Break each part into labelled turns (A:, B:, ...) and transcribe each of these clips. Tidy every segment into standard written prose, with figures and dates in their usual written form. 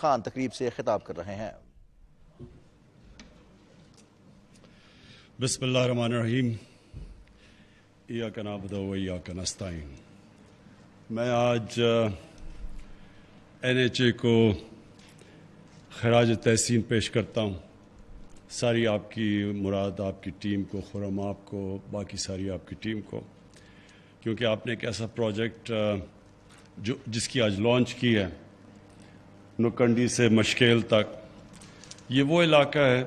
A: خان تقریب سے خطاب کر رہے ہیں۔
B: بسم اللہ الرحمن الرحیم، ایاک نعبد و ایاک نستعین۔ میں آج NHA کو خراج تحسین پیش کرتا ہوں، ساری آپ کی مراد، آپ کی ٹیم کو، خرم آپ کو، باقی ساری آپ کی ٹیم کو، کیونکہ آپ نے ایک ایسا پروجیکٹ جس کی آج لانچ کی ہے، نوکنڈی سے مشکیل تک، یہ وہ علاقہ ہے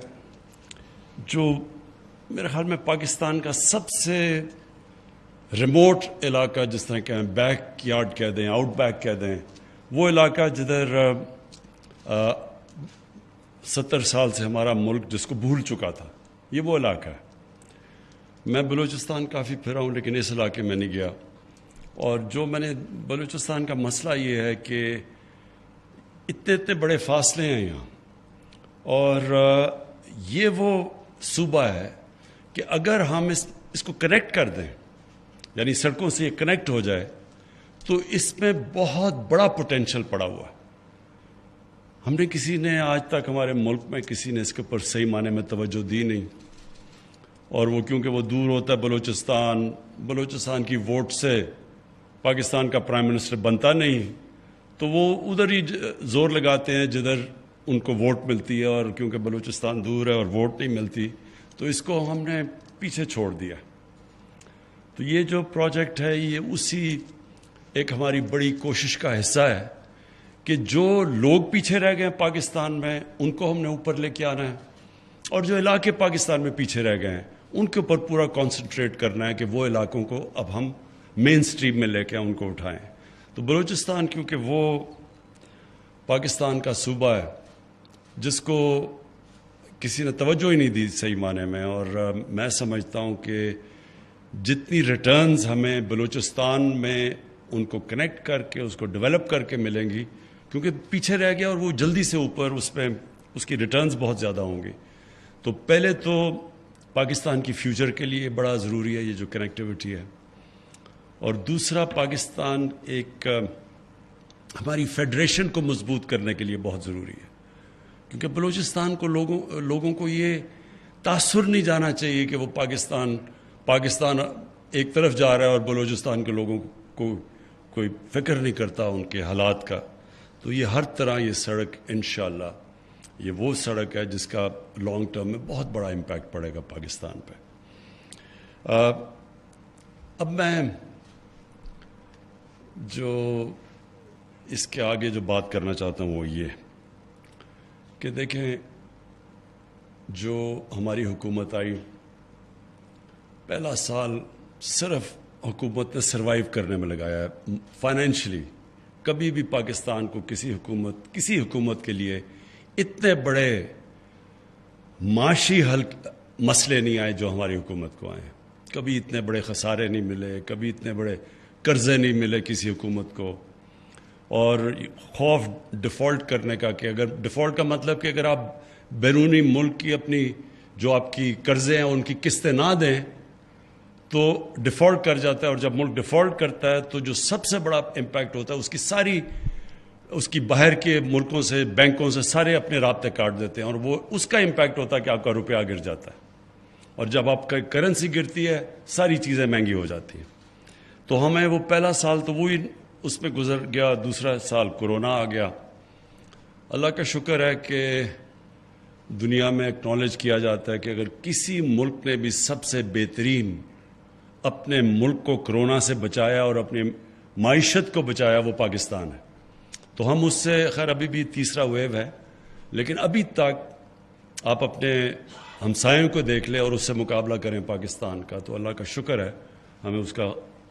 B: جو میرے خیال میں پاکستان کا سب سے ریموٹ علاقہ، جس طرح کہیں بیک یارڈ کہہ دیں، آؤٹ بیک کہہ دیں، وہ علاقہ جدھر 70 سال سے ہمارا ملک جس کو بھول چکا تھا، یہ وہ علاقہ ہے۔ میں بلوچستان کافی پھرا ہوں لیکن اس علاقے میں نہیں گیا، اور جو میں نے بلوچستان کا مسئلہ یہ ہے کہ اتنے بڑے فاصلے ہیں یہاں، اور یہ وہ صوبہ ہے کہ اگر ہم اس کو کنیکٹ کر دیں، یعنی سڑکوں سے یہ کنیکٹ ہو جائے، تو اس میں بہت بڑا پوٹینشل پڑا ہوا ہے۔ ہم نے کسی نے آج تک ہمارے ملک میں کسی نے اس کے اوپر صحیح معنی میں توجہ دی نہیں، اور وہ کیونکہ وہ دور ہوتا ہے بلوچستان کی ووٹ سے پاکستان کا پرائم منسٹر بنتا نہیں، تو وہ ادھر ہی زور لگاتے ہیں جدھر ان کو ووٹ ملتی ہے، اور کیونکہ بلوچستان دور ہے اور ووٹ نہیں ملتی تو اس کو ہم نے پیچھے چھوڑ دیا۔ تو یہ جو پروجیکٹ ہے یہ اسی ایک ہماری بڑی کوشش کا حصہ ہے کہ جو لوگ پیچھے رہ گئے ہیں پاکستان میں ان کو ہم نے اوپر لے کے آنا ہے، اور جو علاقے پاکستان میں پیچھے رہ گئے ہیں ان کے اوپر پورا کانسنٹریٹ کرنا ہے کہ وہ علاقوں کو اب ہم مین سٹریم میں لے کے ان کو اٹھائیں۔ تو بلوچستان کیونکہ وہ پاکستان کا صوبہ ہے جس کو کسی نے توجہ ہی نہیں دی صحیح معنی میں، اور میں سمجھتا ہوں کہ جتنی ریٹرنز ہمیں بلوچستان میں ان کو کنیکٹ کر کے اس کو ڈیولپ کر کے ملیں گی، کیونکہ پیچھے رہ گیا اور وہ جلدی سے اوپر اس کی ریٹرنز بہت زیادہ ہوں گی۔ تو پہلے تو پاکستان کی فیوچر کے لیے بڑا ضروری ہے یہ جو کنیکٹیوٹی ہے، اور دوسرا پاکستان ایک ہماری فیڈریشن کو مضبوط کرنے کے لیے بہت ضروری ہے، کیونکہ بلوچستان کو لوگوں کو یہ تاثر نہیں جانا چاہیے کہ وہ پاکستان ایک طرف جا رہا ہے اور بلوچستان کے لوگوں کو کوئی فکر نہیں کرتا ان کے حالات کا۔ تو یہ ہر طرح یہ سڑک انشاءاللہ یہ وہ سڑک ہے جس کا لانگ ٹرم میں بہت بڑا امپیکٹ پڑے گا پاکستان پہ۔ اب میں جو اس کے آگے جو بات کرنا چاہتا ہوں وہ یہ کہ دیکھیں، جو ہماری حکومت آئی پہلا سال صرف حکومت نے سروائیو کرنے میں لگایا ہے فائنینشلی۔ کبھی بھی پاکستان کو کسی حکومت کے لیے اتنے بڑے معاشی مسئلے نہیں آئے جو ہماری حکومت کو آئے ہیں، کبھی اتنے بڑے خسارے نہیں ملے، کبھی اتنے بڑے قرضے نہیں ملے کسی حکومت کو، اور خوف ڈیفالٹ کرنے کا، کہ اگر ڈیفالٹ کا مطلب کہ اگر آپ بیرونی ملک کی اپنی جو آپ کی قرضے ہیں ان کی قسطیں نہ دیں تو ڈیفالٹ کر جاتا ہے، اور جب ملک ڈیفالٹ کرتا ہے تو جو سب سے بڑا امپیکٹ ہوتا ہے اس کی باہر کے ملکوں سے، بینکوں سے سارے اپنے رابطے کاٹ دیتے ہیں، اور وہ اس کا امپیکٹ ہوتا ہے کہ آپ کا روپیہ گر جاتا ہے، اور جب آپ کا کرنسی گرتی ہے ساری چیزیں مہنگی ہو جاتی ہیں۔ تو ہمیں وہ پہلا سال تو وہی اس میں گزر گیا، دوسرا سال کورونا آ گیا۔ اللہ کا شکر ہے کہ دنیا میں اکنالج کیا جاتا ہے کہ اگر کسی ملک نے بھی سب سے بہترین اپنے ملک کو کورونا سے بچایا اور اپنی معیشت کو بچایا وہ پاکستان ہے۔ تو ہم اس سے خیر ابھی بھی تیسرا ویو ہے، لیکن ابھی تک آپ اپنے ہمسایوں کو دیکھ لیں اور اس سے مقابلہ کریں پاکستان کا، تو اللہ کا شکر ہے، ہمیں اس کا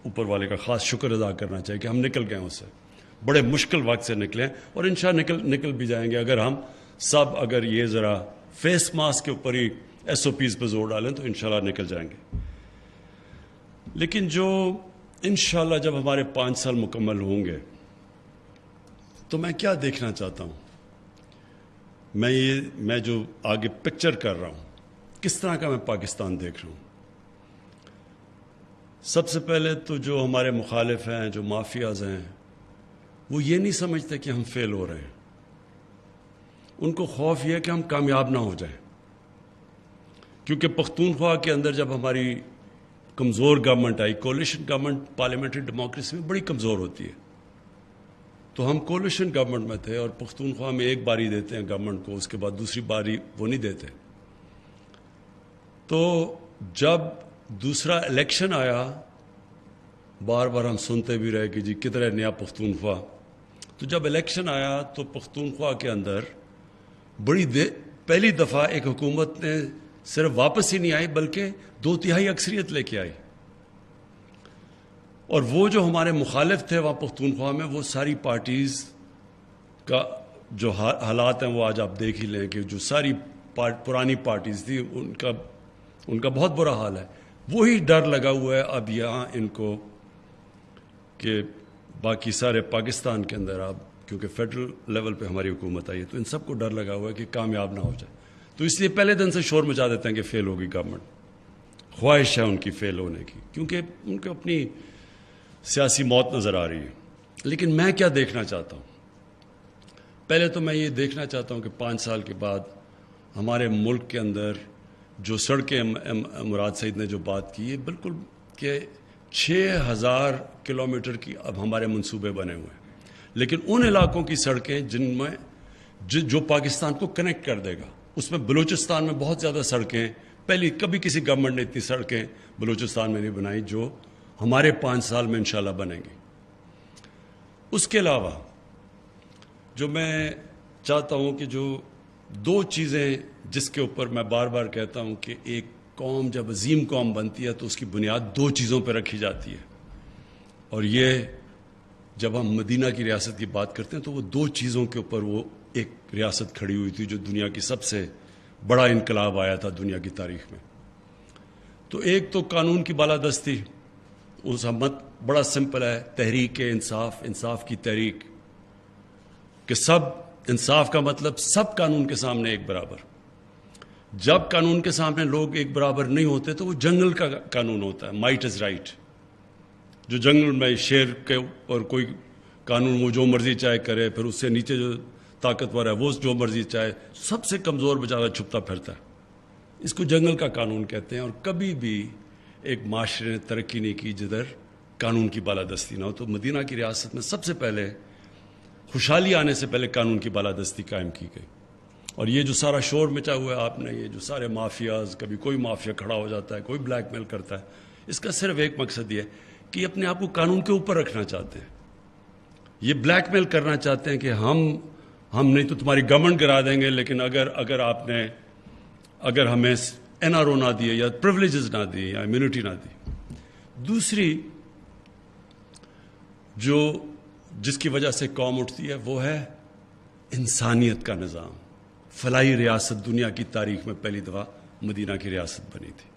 B: اوپر والے کا خاص شکر ادا کرنا چاہیے کہ ہم نکل گئے اس سے، بڑے مشکل وقت سے نکلیں، اور انشاءاللہ نکل بھی جائیں گے اگر ہم سب یہ ذرا فیس ماسک کے اوپر ہی SOPs پہ زور ڈالیں تو انشاءاللہ نکل جائیں گے۔ لیکن جو انشاءاللہ جب ہمارے 5 سال مکمل ہوں گے تو میں کیا دیکھنا چاہتا ہوں، میں جو آگے پکچر کر رہا ہوں کس طرح کا میں پاکستان دیکھ رہا ہوں۔ سب سے پہلے تو جو ہمارے مخالف ہیں، جو مافیاز ہیں، وہ یہ نہیں سمجھتے کہ ہم فیل ہو رہے ہیں، ان کو خوف یہ ہے کہ ہم کامیاب نہ ہو جائیں، کیونکہ پختونخوا کے اندر جب ہماری کمزور گورنمنٹ آئی، کولیشن گورنمنٹ پارلیمنٹری ڈیموکریسی میں بڑی کمزور ہوتی ہے، تو ہم کولیشن گورنمنٹ میں تھے اور پختونخوا میں ایک باری دیتے ہیں گورنمنٹ کو، اس کے بعد دوسری باری وہ نہیں دیتے. تو جب دوسرا الیکشن آیا، بار بار ہم سنتے بھی رہے کہ جی کدھر ہے نیا پختونخوا. تو جب الیکشن آیا تو پختونخوا کے اندر پہلی دفعہ ایک حکومت نے صرف واپس ہی نہیں آئی بلکہ 2/3 اکثریت لے کے آئی. اور وہ جو ہمارے مخالف تھے وہاں پختونخوا میں، وہ ساری پارٹیز کا جو حالات ہیں وہ آج آپ دیکھ ہی لیں کہ جو ساری پرانی پارٹیز تھی ان کا بہت برا حال ہے. وہی ڈر لگا ہوا ہے اب یہاں ان کو کہ باقی سارے پاکستان کے اندر اب کیونکہ فیڈرل لیول پہ ہماری حکومت آئی ہے تو ان سب کو ڈر لگا ہوا ہے کہ کامیاب نہ ہو جائے. تو اس لیے پہلے دن سے شور مچا دیتے ہیں کہ فیل ہوگی گورنمنٹ. خواہش ہے ان کی فیل ہونے کی کیونکہ ان کو اپنی سیاسی موت نظر آ رہی ہے. لیکن میں کیا دیکھنا چاہتا ہوں؟ پہلے تو میں یہ دیکھنا چاہتا ہوں کہ 5 سال کے بعد ہمارے ملک کے اندر جو سڑکیں مراد سعید نے جو بات کی ہے بالکل کہ 6000 کلومیٹر کی اب ہمارے منصوبے بنے ہوئے ہیں. لیکن ان علاقوں کی سڑکیں جن میں جو پاکستان کو کنیکٹ کر دے گا، اس میں بلوچستان میں بہت زیادہ سڑکیں کبھی کسی گورنمنٹ نے اتنی سڑکیں بلوچستان میں نہیں بنائی جو ہمارے 5 سال میں انشاءاللہ بنیں گی. اس کے علاوہ جو میں چاہتا ہوں کہ جو 2 چیزیں جس کے اوپر میں بار بار کہتا ہوں کہ ایک قوم جب عظیم قوم بنتی ہے تو اس کی بنیاد 2 چیزوں پہ رکھی جاتی ہے. اور یہ جب ہم مدینہ کی ریاست کی بات کرتے ہیں تو وہ 2 چیزوں کے اوپر وہ ایک ریاست کھڑی ہوئی تھی جو دنیا کی سب سے بڑا انقلاب آیا تھا دنیا کی تاریخ میں. تو ایک تو قانون کی بالادستی، اس ہمت بڑا سمپل ہے، تحریک انصاف کی تحریک کہ سب انصاف کا مطلب سب قانون کے سامنے ایک برابر. جب قانون کے سامنے لوگ ایک برابر نہیں ہوتے تو وہ جنگل کا قانون ہوتا ہے، مائٹ از رائٹ. جو جنگل میں شیر کے اور کوئی قانون وہ جو مرضی چاہے کرے، پھر اس سے نیچے جو طاقتور ہے وہ جو مرضی چاہے، سب سے کمزور بیچارہ چھپتا پھرتا ہے. اس کو جنگل کا قانون کہتے ہیں. اور کبھی بھی ایک معاشرے نے ترقی نہیں کی جدھر قانون کی بالادستی نہ ہو. تو مدینہ کی ریاست میں سب سے پہلے خوشحالی آنے سے پہلے قانون کی بالادستی قائم کی گئی. اور یہ جو سارا شور مچا ہوا ہے آپ نے، یہ جو سارے مافیاز، کبھی کوئی مافیا کھڑا ہو جاتا ہے، کوئی بلیک میل کرتا ہے، اس کا صرف ایک مقصد یہ ہے کہ یہ اپنے آپ کو قانون کے اوپر رکھنا چاہتے ہیں. یہ بلیک میل کرنا چاہتے ہیں کہ ہم نہیں تو تمہاری گورنمنٹ گرا دیں گے، لیکن اگر ہمیں NRO نہ دیے یا پریولیجز نہ دیے یا امیونٹی نہ دی. دوسری جس کی وجہ سے قوم اٹھتی ہے وہ ہے انسانیت کا نظام. فلاحی ریاست دنیا کی تاریخ میں پہلی دفعہ مدینہ کی ریاست بنی تھی.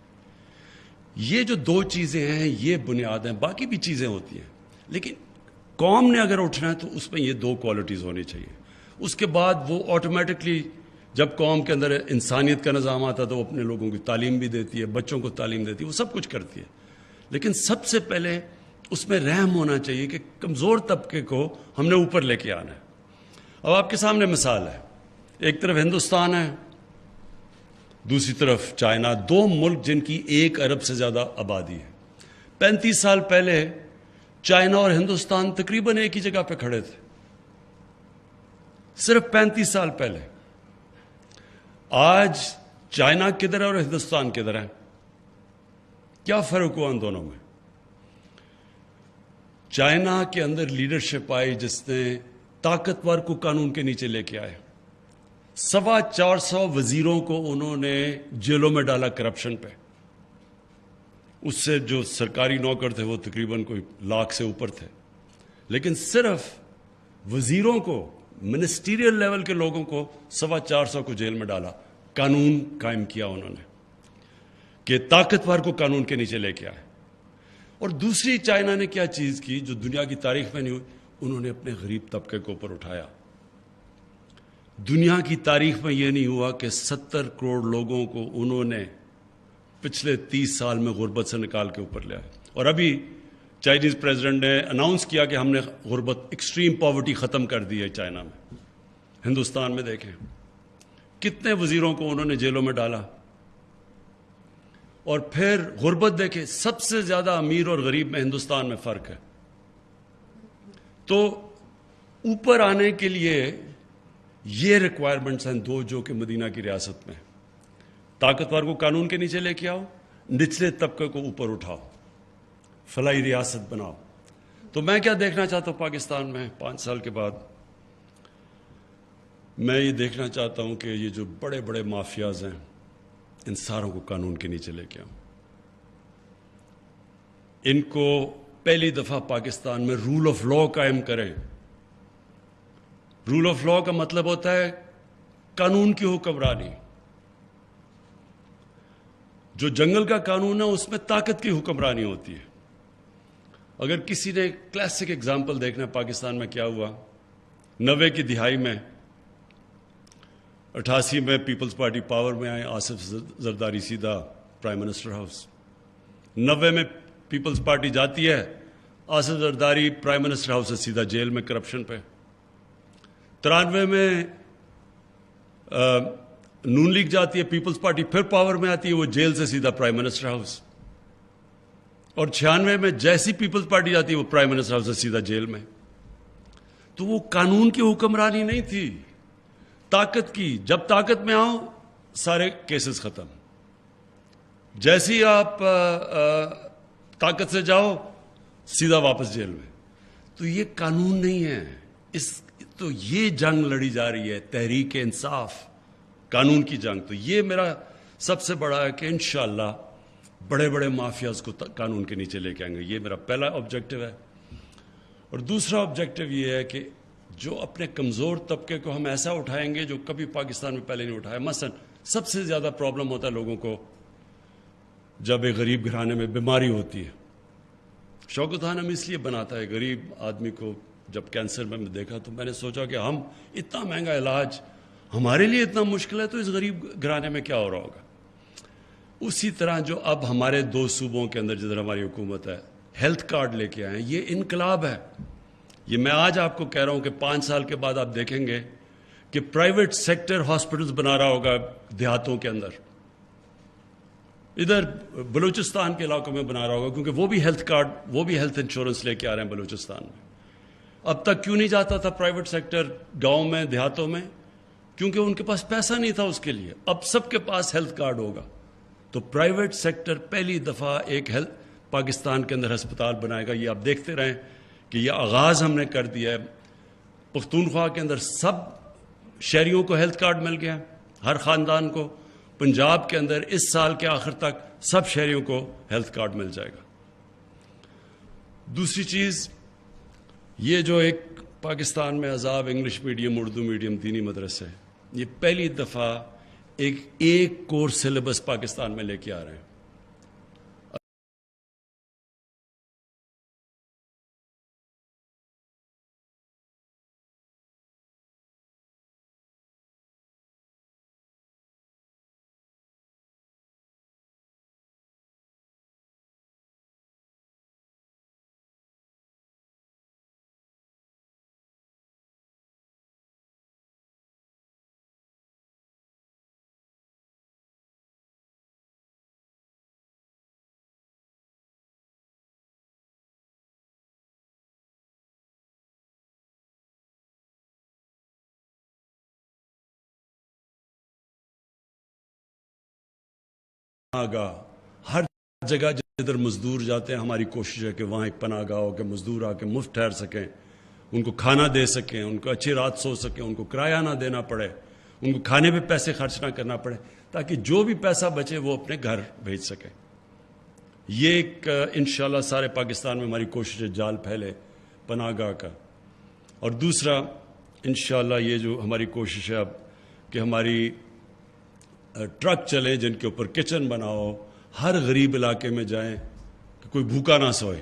B: یہ جو 2 چیزیں ہیں یہ بنیاد ہیں. باقی بھی چیزیں ہوتی ہیں لیکن قوم نے اگر اٹھنا ہے تو اس میں یہ 2 کوالٹیز ہونی چاہیے. اس کے بعد وہ آٹومیٹکلی جب قوم کے اندر انسانیت کا نظام آتا ہے تو وہ اپنے لوگوں کی تعلیم بھی دیتی ہے، بچوں کو تعلیم دیتی ہے، وہ سب کچھ کرتی ہے. لیکن سب سے پہلے اس میں رحم ہونا چاہیے کہ کمزور طبقے کو ہم نے اوپر لے کے آنا ہے. اب آپ کے سامنے مثال ہے، ایک طرف ہندوستان ہے، دوسری طرف چائنا، 2 ملک جن کی 1 ارب سے زیادہ آبادی ہے. 35 سال پہلے چائنا اور ہندوستان تقریباً ایک ہی جگہ پہ کھڑے تھے، صرف 35 سال پہلے. آج چائنا کدھر ہے اور ہندوستان کدھر ہے؟ کیا فرق ہوا ان دونوں میں؟ چائنا کے اندر لیڈرشپ آئی جس نے طاقتور کو قانون کے نیچے لے کے آئے. 450 وزیروں کو انہوں نے جیلوں میں ڈالا کرپشن پہ. اس سے جو سرکاری نوکر تھے وہ تقریباً کوئی 100,000 سے اوپر تھے. لیکن صرف وزیروں کو، منسٹیریل لیول کے لوگوں کو 450 کو جیل میں ڈالا. قانون قائم کیا انہوں نے کہ طاقتور کو قانون کے نیچے لے کے آئے. اور دوسری چائنا نے کیا چیز کی جو دنیا کی تاریخ میں نہیں ہوئی، انہوں نے اپنے غریب طبقے کو اوپر اٹھایا. دنیا کی تاریخ میں یہ نہیں ہوا کہ 70 کروڑ لوگوں کو انہوں نے پچھلے 30 سال میں غربت سے نکال کے اوپر لے آئے. اور ابھی چائنیز پریزیڈنٹ نے اناؤنس کیا کہ ہم نے غربت، ایکسٹریم پاورٹی ختم کر دی ہے چائنا میں. ہندوستان میں دیکھیں کتنے وزیروں کو انہوں نے جیلوں میں ڈالا. اور پھر غربت دیکھیں, سب سے زیادہ امیر اور غریب میں ہندوستان میں فرق ہے. تو اوپر آنے کے لیے یہ ریکوائرمنٹس ہیں دو جو کہ مدینہ کی ریاست میں. طاقتور کو قانون کے نیچے لے کے آؤ, نچلے طبقے کو اوپر اٹھاؤ, فلاحی ریاست بناؤ. تو میں کیا دیکھنا چاہتا ہوں پاکستان میں 5 سال کے بعد؟ میں یہ دیکھنا چاہتا ہوں کہ یہ جو بڑے بڑے مافیاز ہیں ان ساروں کو قانون کے نیچے لے کے آؤں. ان کو پہلی دفعہ پاکستان میں رول آف لا قائم کریں. رول آف لا کا مطلب ہوتا ہے قانون کی حکمرانی. جو جنگل کا قانون ہے اس میں طاقت کی حکمرانی ہوتی ہے. اگر کسی نے کلاسک اگزامپل دیکھنا ہے پاکستان میں کیا ہوا 90 کی دہائی میں, 88 میں پیپلز پارٹی پاور میں آئے, آصف زرداری سیدھا پرائم منسٹر ہاؤس. 90 میں پیپلز پارٹی جاتی ہے, Asif Zardari prime minister house سے سیدھا جیل میں کرپشن پہ. 93 میں نون لیگ جاتی ہے, پیپلز پارٹی پھر پاور میں آتی ہے, وہ جیل سے سیدھا پرائم منسٹر ہاؤس. اور 96 میں جیسی پیپلز پارٹی جاتی ہے وہ پرائم منسٹر ہاؤس سے سیدھا جیل میں. تو وہ قانون کی حکمرانی نہیں تھی, طاقت کی. جب طاقت میں آؤ سارے کیسز ختم. جیسی آپ طاقت سے جاؤ سیدھا واپس جیل میں. تو یہ قانون نہیں ہے. تو یہ جنگ لڑی جا رہی ہے, تحریک انصاف, قانون کی جنگ. تو یہ میرا سب سے بڑا ہے کہ انشاءاللہ بڑے بڑے مافیاز کو قانون کے نیچے لے کے آئیں گے. یہ میرا پہلا آبجیکٹو ہے. اور دوسرا آبجیکٹو یہ ہے کہ جو اپنے کمزور طبقے کو ہم ایسا اٹھائیں گے جو کبھی پاکستان میں پہلے نہیں اٹھایا. مثلا سب سے زیادہ پرابلم ہوتا ہے لوگوں کو جب ایک غریب گھرانے میں بیماری ہوتی ہے. شوکت خان ہم اس لیے بناتا ہے غریب آدمی کو. جب کینسر میں دیکھا تو میں نے سوچا کہ ہم اتنا مہنگا علاج ہمارے لیے اتنا مشکل ہے تو اس غریب گھرانے میں کیا ہو رہا ہوگا. اسی طرح جو اب ہمارے 2 صوبوں کے اندر جدھر ہماری حکومت ہے ہیلتھ کارڈ لے کے آئے, یہ انقلاب ہے. یہ میں آج آپ کو کہہ رہا ہوں کہ 5 سال کے بعد آپ دیکھیں گے کہ پرائیویٹ سیکٹر ہاسپٹلز بنا رہا ہوگا دیہاتوں کے اندر. ادھر بلوچستان کے علاقوں میں بنا رہا ہوگا کیونکہ وہ بھی ہیلتھ کارڈ, وہ بھی ہیلتھ انشورنس لے کے آ رہے ہیں بلوچستان میں. اب تک کیوں نہیں جاتا تھا پرائیویٹ سیکٹر گاؤں میں دیہاتوں میں؟ کیونکہ ان کے پاس پیسہ نہیں تھا اس کے لیے. اب سب کے پاس ہیلتھ کارڈ ہوگا. تو پرائیویٹ سیکٹر پہلی دفعہ ایک پاکستان کے اندر ہسپتال بنائے گا. یہ آپ دیکھتے رہیں کہ یہ آغاز ہم نے کر دیا ہے. پختونخوا کے اندر سب شہریوں کو ہیلتھ کارڈ مل گیا, ہر خاندان کو. پنجاب کے اندر اس سال کے آخر تک سب شہریوں کو ہیلتھ کارڈ مل جائے گا. دوسری چیز یہ جو ایک پاکستان میں عذاب انگلش میڈیم, اردو میڈیم, دینی مدرسے, یہ پہلی دفعہ ایک کورس سلیبس پاکستان میں لے کے آ رہے ہیں. گاہ ہر جگہ جدھر مزدور جاتے ہیں ہماری کوشش ہے کہ وہاں ایک پناہ گاہ ہو کہ مزدور آ کے مفت ٹھہر سکیں, ان کو کھانا دے سکیں, ان کو اچھی رات سو سکیں, ان کو کرایہ نہ دینا پڑے, ان کو کھانے پہ پیسے خرچ نہ کرنا پڑے, تاکہ جو بھی پیسہ بچے وہ اپنے گھر بھیج سکیں. یہ ایک انشاءاللہ سارے پاکستان میں ہماری کوشش ہے جال پھیلے پناہ گاہ کا. اور دوسرا انشاءاللہ یہ جو ہماری کوشش ہے اب کہ ہماری ٹرک چلیں جن کے اوپر کچن بناؤ, ہر غریب علاقے میں جائیں کہ کوئی بھوکا نہ سوئے,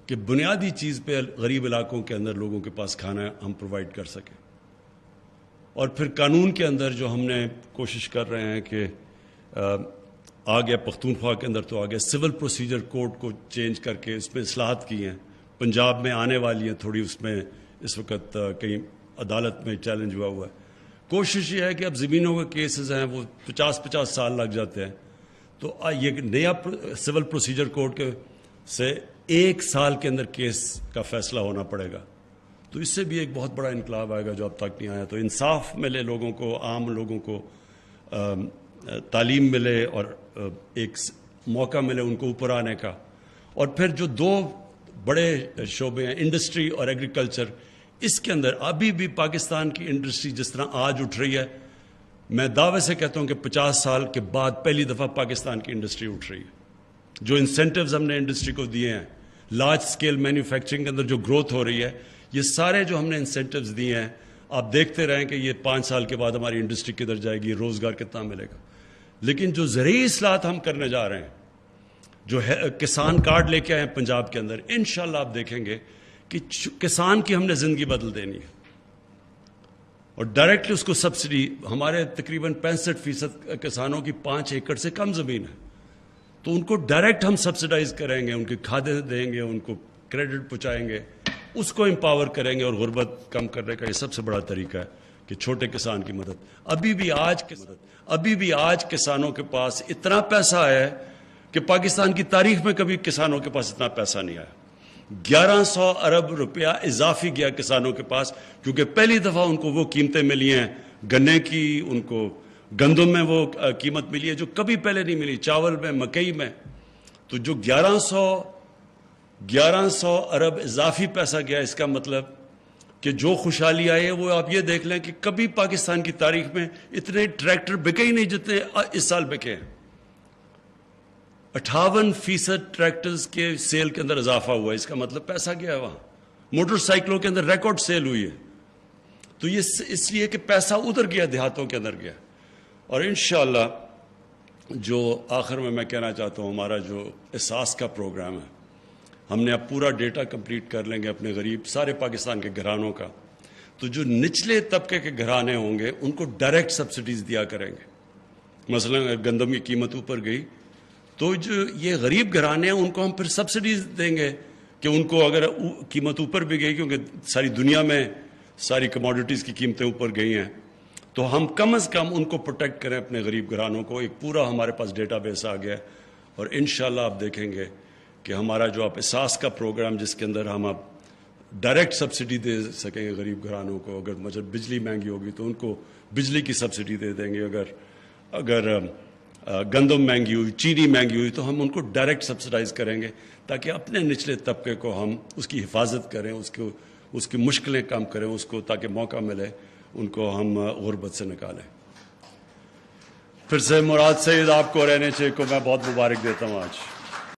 B: کہ بنیادی چیز پہ غریب علاقوں کے اندر لوگوں کے پاس کھانا ہم پرووائڈ کر سکیں. اور پھر قانون کے اندر جو ہم نے کوشش کر رہے ہیں کہ آ گیا پختونخوا کے اندر تو آ گیا سول پروسیجر کوڈ کو چینج کر کے اس میں اصلاحات کی ہیں. پنجاب میں آنے والی ہیں تھوڑی, اس میں اس وقت کہیں عدالت میں چیلنج ہوا ہے. کوشش یہ ہے کہ اب زمینوں کے کیسز ہیں وہ 50 سال لگ جاتے ہیں، تو یہ نیا سول پروسیجر کوڈ کے سے 1 سال کے اندر کیس کا فیصلہ ہونا پڑے گا. تو اس سے بھی ایک بہت بڑا انقلاب آئے گا جو اب تک نہیں آیا. تو انصاف ملے لوگوں کو، عام لوگوں کو تعلیم ملے اور ایک موقع ملے ان کو اوپر آنے کا. اور پھر جو 2 بڑے شعبے ہیں انڈسٹری اور ایگریکلچر، اس کے اندر ابھی بھی پاکستان کی انڈسٹری جس طرح آج اٹھ رہی ہے، میں دعوے سے کہتا ہوں کہ 50 سال کے بعد پہلی دفعہ پاکستان کی انڈسٹری اٹھ رہی ہے. جو انسینٹیوز ہم نے انڈسٹری کو دیے ہیں، لارج سکیل مینوفیکچرنگ کے اندر جو گروتھ ہو رہی ہے، یہ سارے جو ہم نے انسینٹیوز دیے ہیں، آپ دیکھتے رہیں کہ یہ 5 سال کے بعد ہماری انڈسٹری کدھر جائے گی، روزگار کتنا ملے گا. لیکن جو زرعی اصلاحات ہم کرنے جا رہے ہیں، جو کسان کارڈ لے کے آئے ہیں پنجاب کے اندر، انشاءاللہ آپ دیکھیں گے کہ کسان کی ہم نے زندگی بدل دینی ہے. اور ڈائریکٹلی اس کو سبسڈی، ہمارے تقریباً 65% کسانوں کی 5 ایکڑ سے کم زمین ہے، تو ان کو ڈائریکٹ ہم سبسڈائز کریں گے، ان کی کھادیں دیں گے، ان کو کریڈٹ پہنچائیں گے، اس کو امپاور کریں گے. اور غربت کم کرنے کا یہ سب سے بڑا طریقہ ہے کہ چھوٹے کسان کی مدد. ابھی بھی آج کسانوں کے پاس اتنا پیسہ ہے کہ پاکستان کی تاریخ میں کبھی کسانوں کے پاس اتنا پیسہ نہیں آیا. 1100 ارب روپیہ اضافی گیا کسانوں کے پاس، کیونکہ پہلی دفعہ ان کو وہ قیمتیں ملی ہیں گنے کی، ان کو گندم میں وہ قیمت ملی ہے جو کبھی پہلے نہیں ملی، چاول میں، مکئی میں. تو جو 1100 ارب اضافی پیسہ گیا، اس کا مطلب کہ جو خوشحالی آئی ہے وہ آپ یہ دیکھ لیں کہ کبھی پاکستان کی تاریخ میں اتنے ٹریکٹر بکے ہی نہیں جتنے اس سال بکے ہیں. 58% ٹریکٹرز کے سیل کے اندر اضافہ ہوا ہے، اس کا مطلب پیسہ گیا ہے وہاں. موٹر سائیکلوں کے اندر ریکارڈ سیل ہوئی ہے. تو یہ اس لیے کہ پیسہ ادھر گیا، دیہاتوں کے اندر گیا. اور انشاءاللہ جو آخر میں کہنا چاہتا ہوں، ہمارا جو احساس کا پروگرام ہے، ہم نے اب پورا ڈیٹا کمپلیٹ کر لیں گے اپنے غریب سارے پاکستان کے گھرانوں کا. تو جو نچلے طبقے کے گھرانے ہوں گے ان کو ڈائریکٹ سبسڈیز دیا کریں گے. مثلا اگر گندم کی قیمت اوپر گئی تو جو یہ غریب گھرانے ہیں ان کو ہم پھر سبسڈیز دیں گے کہ ان کو اگر قیمت اوپر بھی گئی، کیونکہ ساری دنیا میں ساری کموڈیٹیز کی قیمتیں اوپر گئی ہیں، تو ہم کم از کم ان کو پروٹیکٹ کریں اپنے غریب گھرانوں کو. ایک پورا ہمارے پاس ڈیٹا بیس آ گیا ہے. اور انشاءاللہ آپ دیکھیں گے کہ ہمارا جو آپ احساس کا پروگرام، جس کے اندر ہم اب ڈائریکٹ سبسڈی دے سکیں گے غریب گھرانوں کو. اگر مثلا بجلی مہنگی ہوگی تو ان کو بجلی کی سبسڈی دے دیں گے. اگر گندم مہنگی ہوئی، چینی مہنگی ہوئی، تو ہم ان کو ڈائریکٹ سبسڈائز کریں گے تاکہ اپنے نچلے طبقے کو ہم اس کی حفاظت کریں، اس کی مشکلیں کم کریں، اس کو تاکہ موقع ملے ان کو ہم غربت سے نکالیں. پھر سے مراد سعید آپ کو اور NHA کو میں بہت مبارک دیتا ہوں آج.